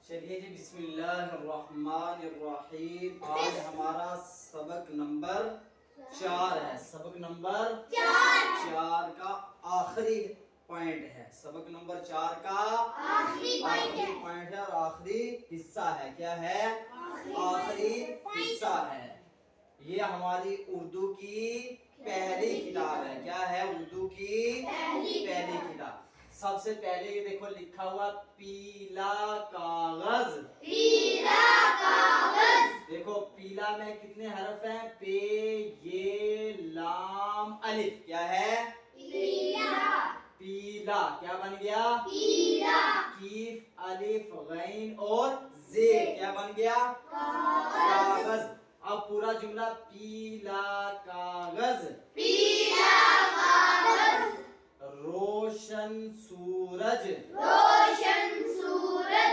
चलिए जी, बिस्मिल्लाहिर्रहमानिर्रहीम। आज हमारा सबक नंबर 4 है। सबक नंबर 4 का आखिरी पॉइंट है। सबक नंबर 4 का आखिरी पॉइंट है और आखिरी हिस्सा है। क्या है? आखिरी हिस्सा है। ये हमारी उर्दू की पहली किताब है। क्या है? उर्दू की पहली किताब। सबसे पहले ये देखो लिखा हुआ पीला कागज। देखो पीला में कितने हरफ हैं? पे ये लाम अलिफ। क्या है? पीला। क्या बन गया? कीफ अलिफ गैन और जे। क्या बन गया? कागज। अब पूरा जुमला पीला कागज, रोशन सूरज।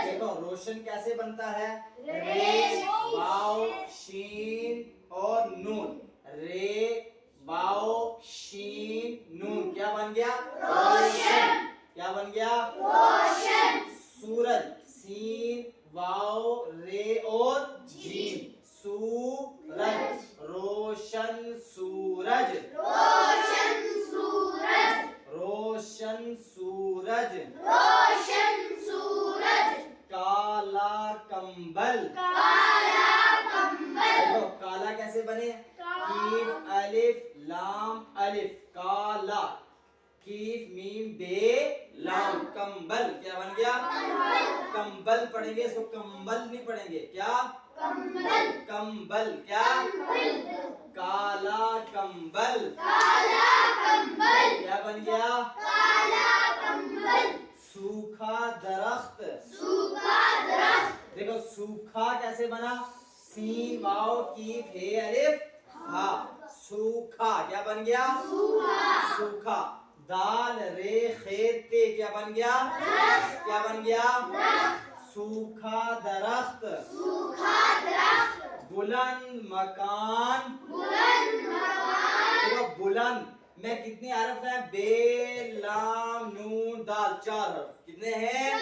देखो रोशन कैसे बनता है? रे वाओ शीन और नून। रे वाओ शीन नून। क्या बन गया? रोशन। क्या बन गया? सूरज। सीन वाओ रे और जीन। सूरज। रोशन सूरज। काला कंबल। देखो काला कैसे बने? कीफ अलिफ लाम अलिफ। काला कीफ मीम बे लाम कंबल। क्या बन गया? कंबल पढ़ेंगे इसको, कंबल नहीं पढ़ेंगे। क्या? कंबल। क्या? काला कंबल। क्या बन गया? सूखा दरख्त। देखो सूखा कैसे बना? सीन वाओ कीफ हे अलिफ हा। सूखा। क्या बन गया? सूखा। दाल रे खेत पे। क्या बन गया? क्या बन गया? सूखा दरख्त। बुलंद मकान। देखो बुलंद में कितने हरफ हैं? बे लाम नून दाल। 4 हरफ। कितने हैं?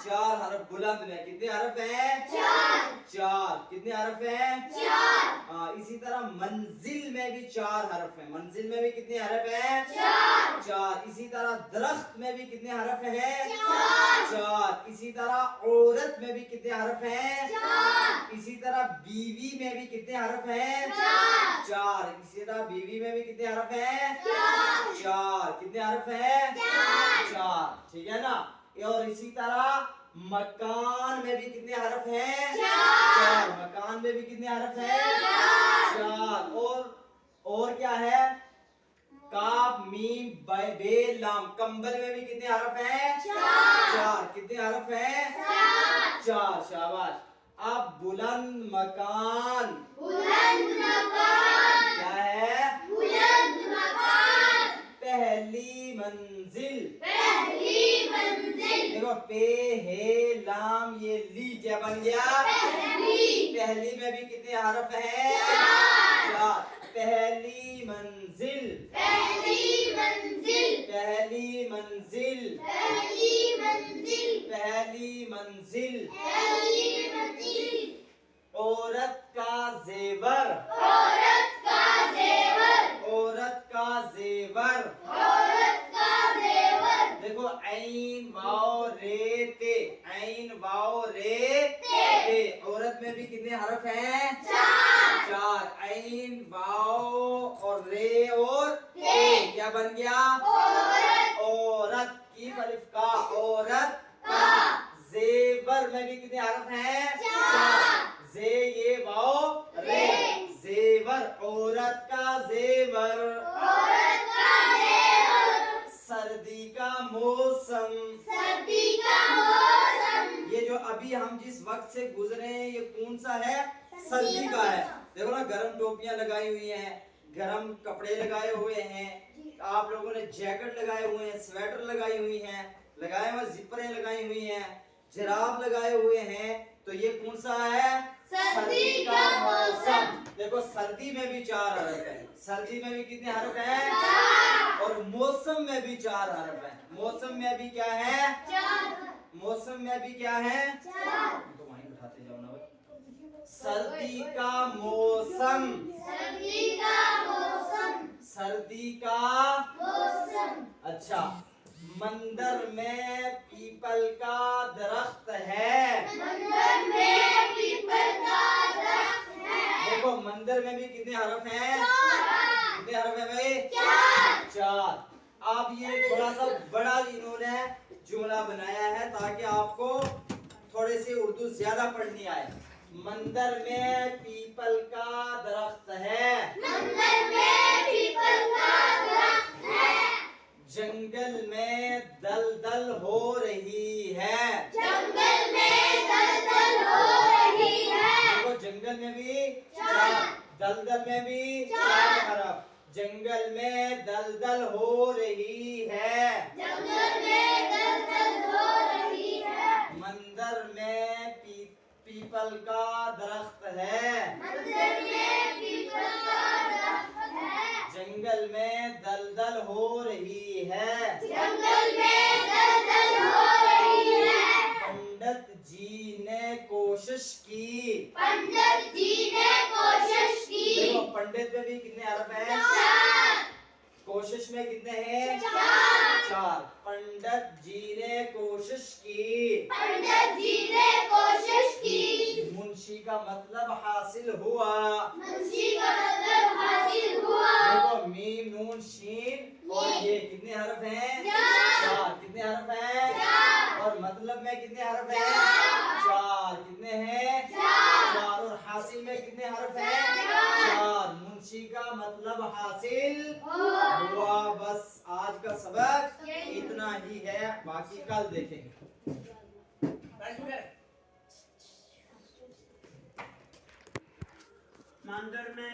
4 हरफ। बुलंद में कितने हरफ हैं? 4। कितने हरफ हैं? इसी तरह मंजिल में भी 4 हरफ हैं। मंजिल में भी कितने हरफ हैं? 4। इसी तरह दरख्त में भी कितने हरफ हैं? 4। इसी तरह औरत में भी कितने हरफ हैं? 4। इसी तरह बीवी में भी कितने हरफ हैं? 4। इसी तरह बीवी में भी कितने हरफ हैं? 4। कितने हरफ हैं? 4। ठीक है ना? और इसी तरह मकान में भी कितने हरफ हैं? 4। मकान में भी कितने हरफ हैं? 4। और क्या है? काफ मीम बे लाम। कंबल में भी कितने हरफ हैं? 4। कितने हरफ हैं? 4। शाबाश। अब बुलंद मकान। क्या है? पहली मंजिल। देखो पे हे लाम ये ली। क्या बन गया? पहली में भी कितने हरफ हैं? 4। पहली मंजिल। औरत का जेवर। देखो ऐन वाओ रे ते। औरत में भी कितने हरफ हैं? 4। ऐन वाओ और रे और ते। क्या बन गया? औरत। कीफ अलिफ का। औरत का। जेवर में भी कितने हरफ हैं? 4। जे ये वाओ रे। जेवर। औरत का जेवर। सर्दी का मौसम। ये जो अभी हम जिस वक्त से गुजरे हैं ये कौन सा है? सर्दी का है। देखो ना गर्म टोपियां लगाई हुई हैं, गर्म कपड़े लगाए हुए हैं। आप लोगों ने जैकेट लगाए हुए हैं, स्वेटर लगाई हुई हैं, लगाए हुए जिपरें लगाई हुई हैं, जराब लगाए हुए हैं। तो ये कौन सा है? सर्दी का मौसम। देखो सर्दी में भी 4 हरफ है। सर्दी में भी कितने हरफ हैं? और मौसम में भी 4 हरफ है। मौसम में भी क्या है? मौसम में भी क्या है? तो वहीं उठाते जाओ ना भाई। सर्दी का मौसम। सर्दी का मौसम। सर्दी का मौसम। अच्छा। मंदिर में पीपल का दरख्त है। मंदिर में पीपल का दरख्त है। देखो मंदिर में भी कितने हरफ हैं? कितने हरफ है भाई? 4। अब ये थोड़ा सा बड़ा इन्होंने जुमला बनाया है ताकि आपको थोड़े से उर्दू ज्यादा पढ़नी आए। मंदिर में पीपल का दरख्त है। मंदिर में पीपल का दरख्त है। जंगल में दलदल हो रही है। जंगल में दलदल हो रही है। देखो जंगल में भी 4, दलदल में भी 4 हरफ। जंगल में दलदल हो रही है। जंगल में दलदल हो रही है। मंदिर में पीपल का दरख्त है। मंदिर में पीपल का दरख्त है। जंगल में दलदल हो रही है। जंगल में दलदल हो रही है। पंडित जी ने कोशिश की। पंडित जी ने कोशिश की। देखो पंडित में भी कितने हरफ हैं? 4। कोशिश में कितने हैं? 4। पंडित जी ने कोशिश की। पंडित जी ने कोशिश की। मुंशी का मतलब हासिल हुआ। मुंशी का मतलब हासिल हुआ। देखो मीम नून शीन और ये कितने हरफ हैं? 4। कितने हरफ हैं? और मतलब में कितने हरफ हैं? 4। कितने हैं? 4। और हासिल में कितने हरफ हैं? 4। मुंशी का मतलब हासिल हुआ। बस आज का सबक इतना ही है, बाकी कल देखेंगे। मंदिर में